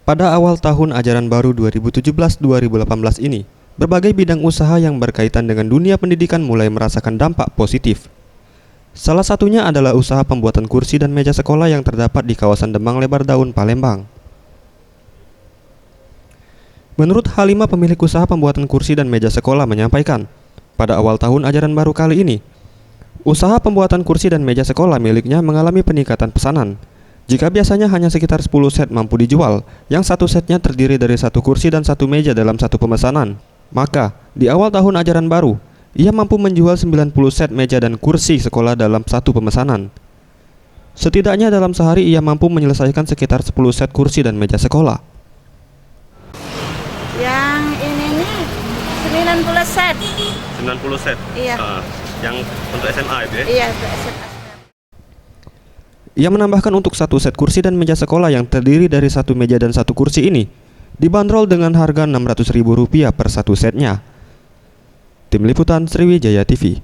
Pada awal tahun ajaran baru 2017-2018 ini, berbagai bidang usaha yang berkaitan dengan dunia pendidikan mulai merasakan dampak positif. Salah satunya adalah usaha pembuatan kursi dan meja sekolah yang terdapat di kawasan Demang Lebar Daun, Palembang. Menurut Halimah, pemilik usaha pembuatan kursi dan meja sekolah menyampaikan, pada awal tahun ajaran baru kali ini, usaha pembuatan kursi dan meja sekolah miliknya mengalami peningkatan pesanan. Jika biasanya hanya sekitar 10 set mampu dijual, yang satu setnya terdiri dari satu kursi dan satu meja dalam satu pemesanan, maka di awal tahun ajaran baru, ia mampu menjual 90 set meja dan kursi sekolah dalam satu pemesanan. Setidaknya dalam sehari ia mampu menyelesaikan sekitar 10 set kursi dan meja sekolah. Yang ini nih 90 set. 90 set? Iya. Yang untuk SMA itu ya? Iya, untuk SMA. Ia menambahkan untuk satu set kursi dan meja sekolah yang terdiri dari satu meja dan satu kursi ini dibanderol dengan harga Rp600.000 per satu setnya. Tim Liputan Sriwijaya TV.